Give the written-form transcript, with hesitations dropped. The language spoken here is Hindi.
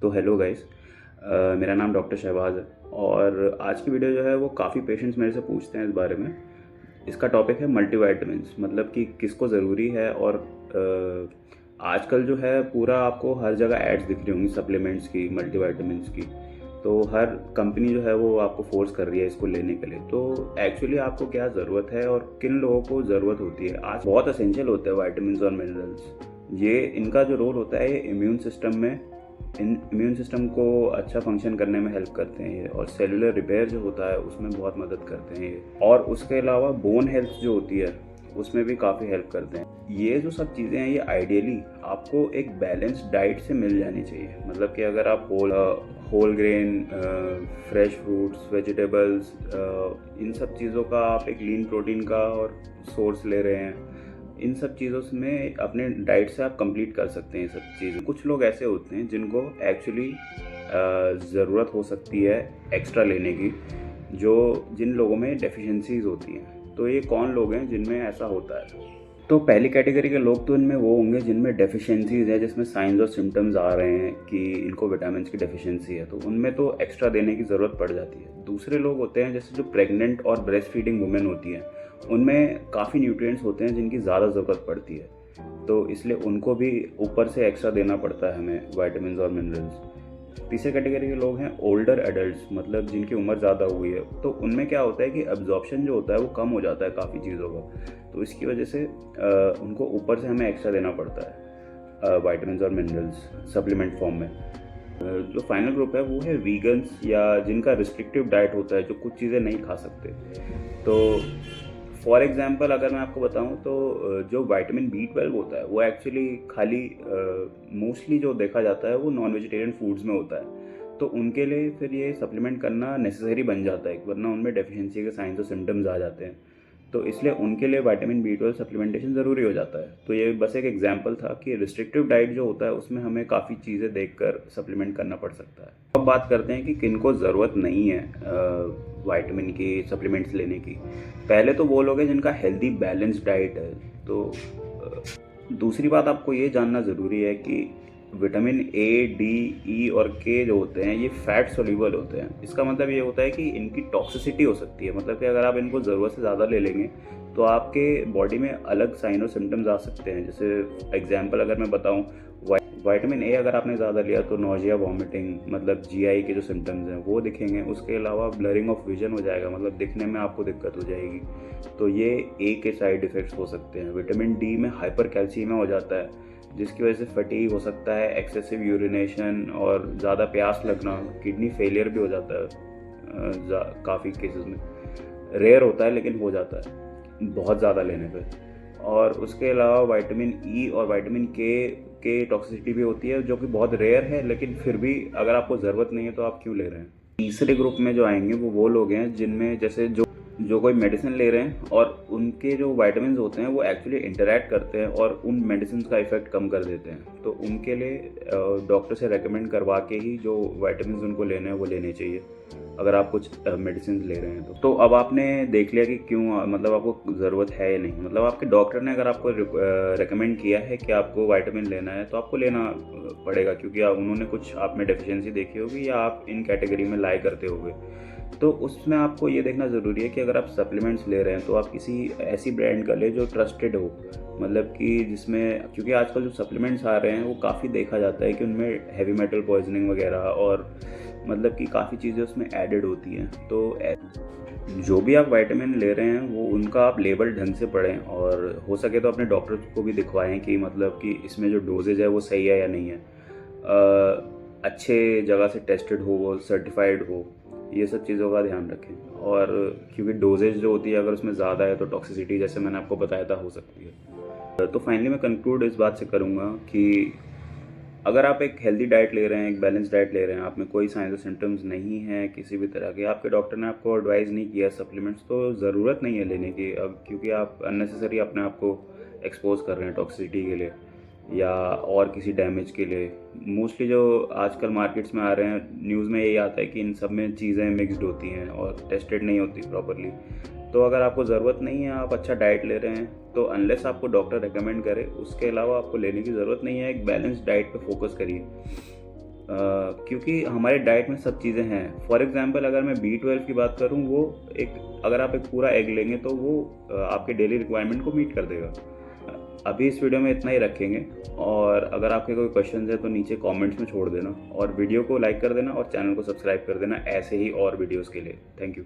तो हेलो गाइस, मेरा नाम डॉक्टर शहबाज है और आज की वीडियो जो है वो काफ़ी पेशेंट्स मेरे से पूछते हैं इस बारे में। इसका टॉपिक है मल्टीविटामिन्स, मतलब कि किसको ज़रूरी है। और आजकल जो है पूरा आपको हर जगह एड्स दिख रही होंगी सप्लीमेंट्स की, मल्टीविटामिन्स की। तो हर कंपनी जो है वो आपको फोर्स कर रही है इसको लेने के लिए। तो एक्चुअली आपको क्या ज़रूरत है और किन लोगों को ज़रूरत होती है। आज बहुत असेंशियल होते हैं वाइटामिन्स और मिनरल्स। ये इनका जो रोल होता है ये इम्यून सिस्टम को अच्छा फंक्शन करने में हेल्प करते हैं ये, और सेलुलर रिपेयर जो होता है उसमें बहुत मदद करते हैं ये। और उसके अलावा बोन हेल्थ जो होती है उसमें भी काफ़ी हेल्प करते हैं। ये जो सब चीज़ें हैं ये आइडियली आपको एक बैलेंस्ड डाइट से मिल जानी चाहिए। मतलब कि अगर आप whole grain, fresh fruits, vegetables, इन सब चीज़ों का आप एक लीन प्रोटीन का और सोर्स ले रहे हैं, इन सब चीज़ों में अपने डाइट से आप कंप्लीट कर सकते हैं ये सब चीज़ें। कुछ लोग ऐसे होते हैं जिनको एक्चुअली ज़रूरत हो सकती है एक्स्ट्रा लेने की, जिन लोगों में डेफिशिएंसीज होती हैं। तो ये कौन लोग हैं जिनमें ऐसा होता है? तो पहली कैटेगरी के लोग तो इनमें वो होंगे जिनमें डेफिशिएंसीज है, जिसमें साइंस और सिम्टम्स आ रहे हैं कि इनको विटामिन की डेफिशिएंसी है, तो उनमें तो एक्स्ट्रा देने की ज़रूरत पड़ जाती है। दूसरे लोग होते हैं जैसे जो प्रेग्नेंट और ब्रेस्ट फीडिंग वुमेन होती हैं, उनमें काफ़ी न्यूट्रिएंट्स होते हैं जिनकी ज़्यादा ज़रूरत पड़ती है, तो इसलिए उनको भी ऊपर से एक्स्ट्रा देना पड़ता है हमें विटामिन और मिनरल्स। तीसरे कैटेगरी के लोग हैं ओल्डर एडल्ट्स, मतलब जिनकी उम्र ज़्यादा हुई है। तो उनमें क्या होता है कि एब्जॉर्प्शन जो होता है वो कम हो जाता है काफ़ी चीज़ों का, तो इसकी वजह से उनको ऊपर से हमें एक्स्ट्रा देना पड़ता है विटामिन और मिनरल्स सप्लीमेंट फॉर्म में। जो फाइनल ग्रुप है वो है वीगन्स, या जिनका रिस्ट्रिक्टिव डाइट होता है, जो कुछ चीज़ें नहीं खा सकते। तो फॉर एग्जांपल अगर मैं आपको बताऊं तो जो विटामिन B12 होता है वो एक्चुअली खाली मोस्टली जो देखा जाता है वो नॉन वेजिटेरियन फूड्स में होता है। तो उनके लिए फिर ये सप्लीमेंट करना नेसेसरी बन जाता है, वरना उनमें डेफिशिएंसी के साइंस और सिम्टम्स आ जाते हैं। तो इसलिए उनके लिए विटामिन B12 सप्लीमेंटेशन ज़रूरी हो जाता है। तो ये बस एक एग्जांपल था कि रिस्ट्रिक्टिव डाइट जो होता है उसमें हमें काफ़ी चीज़ें देखकर सप्लीमेंट करना पड़ सकता है। अब बात करते हैं कि किनको ज़रूरत नहीं है विटामिन की सप्लीमेंट्स लेने की। पहले तो वो लोग हैं जिनका हेल्दी बैलेंस्ड डाइट है। तो दूसरी बात आपको ये जानना ज़रूरी है कि विटामिन A, D, E और K जो होते हैं ये फैट सोल्यूबल होते हैं। इसका मतलब ये होता है कि इनकी टॉक्सिसिटी हो सकती है, मतलब कि अगर आप इनको ज़रूरत से ज़्यादा ले लेंगे तो आपके बॉडी में अलग साइन और सिम्टम्स आ सकते हैं। जैसे एग्जांपल अगर मैं बताऊं, विटामिन A अगर आपने ज़्यादा लिया तो नोजिया, वॉमिटिंग, मतलब GI के जो सिम्टम्स हैं वो दिखेंगे। उसके अलावा ब्लरिंग ऑफ विजन हो जाएगा, मतलब दिखने में आपको दिक्कत हो जाएगी। तो ये A के साइड इफ़ेक्ट्स हो सकते हैं। विटामिन D में हाइपर कैल्सीमिया हो जाता है, जिसकी वजह से फटीग हो सकता है, एक्सेसिव यूरिनेशन और ज़्यादा प्यास लगना, किडनी फेलियर भी हो जाता है काफ़ी केसेस में। रेयर होता है लेकिन हो जाता है बहुत ज़्यादा लेने पे। और उसके अलावा विटामिन E और विटामिन K टॉक्सिसिटी भी होती है, जो कि बहुत रेयर है, लेकिन फिर भी अगर आपको ज़रूरत नहीं है तो आप क्यों ले रहे हैं। तीसरे ग्रुप में जो आएंगे वो लोग हैं जिनमें जैसे जो कोई मेडिसिन ले रहे हैं और उनके जो विटामिन होते हैं वो एक्चुअली इंटरैक्ट करते हैं और उन मेडिसिन का इफेक्ट कम कर देते हैं। तो उनके लिए डॉक्टर से रेकमेंड करवा के ही जो विटामिन उनको लेने हैं वो लेने चाहिए, अगर आप कुछ मेडिसिन ले रहे हैं। तो अब आपने देख लिया कि क्यों, मतलब आपको ज़रूरत है या नहीं। मतलब आपके डॉक्टर ने अगर आपको रेकमेंड किया है कि आपको विटामिन लेना है तो आपको लेना पड़ेगा, क्योंकि उन्होंने कुछ आप में डेफिशिएंसी देखी होगी या आप इन कैटेगरी में लाई करते होगे। तो उसमें आपको ये देखना ज़रूरी है कि अगर आप सप्लीमेंट्स ले रहे हैं तो आप किसी ऐसी ब्रांड का ले जो ट्रस्टेड हो, मतलब कि जिसमें, क्योंकि आजकल जो सप्लीमेंट्स आ रहे हैं वो काफ़ी देखा जाता है कि उनमें हैवी मेटल पॉइजनिंग वगैरह और मतलब कि काफ़ी चीज़ें उसमें एडेड होती हैं। तो जो भी आप विटामिन ले रहे हैं वो उनका आप लेबल ढंग से पढ़ें, और हो सके तो अपने डॉक्टर को भी दिखवाएं कि मतलब कि इसमें जो डोजेज है वो सही है या नहीं है। अच्छे जगह से टेस्टेड हो, वो सर्टिफाइड हो, ये सब चीज़ों का ध्यान रखें। और क्योंकि डोजेज जो होती है अगर उसमें ज़्यादा है तो टॉक्सिसिटी, जैसे मैंने आपको बताया था, हो सकती है। तो फाइनली मैं कंक्लूड इस बात से करूँगा कि अगर आप एक हेल्दी डाइट ले रहे हैं, एक बैलेंस डाइट ले रहे हैं, आप में कोई साइंस और सिम्टम्स नहीं है किसी भी तरह के, आपके डॉक्टर ने आपको एडवाइस नहीं किया सप्लीमेंट्स, तो ज़रूरत नहीं है लेने की अब, क्योंकि आप अननेसेसरी अपने आप को एक्सपोज कर रहे हैं टॉक्सिसिटी के लिए या और किसी डैमेज के लिए। मोस्टली जो आजकल मार्केट्स में आ रहे हैं, न्यूज़ में यही आता है कि इन सब में चीज़ें मिक्सड होती हैं और टेस्टेड नहीं होती प्रॉपरली। तो अगर आपको ज़रूरत नहीं है, आप अच्छा डाइट ले रहे हैं, तो अनलेस आपको डॉक्टर रेकमेंड करे, उसके अलावा आपको लेने की ज़रूरत नहीं है। एक बैलेंस डाइट पे फोकस करिए। क्योंकि हमारे डाइट में सब चीज़ें हैं। फॉर एग्जांपल अगर मैं B12 की बात करूं, वो अगर आप एक पूरा एग लेंगे तो वो आपके डेली रिक्वायरमेंट को मीट कर देगा। अभी इस वीडियो में इतना ही रखेंगे, और अगर आपके कोई क्वेश्चन है तो नीचे कमेंट्स में छोड़ देना, और वीडियो को लाइक कर देना और चैनल को सब्सक्राइब कर देना ऐसे ही और वीडियोज़ के लिए। Thank you.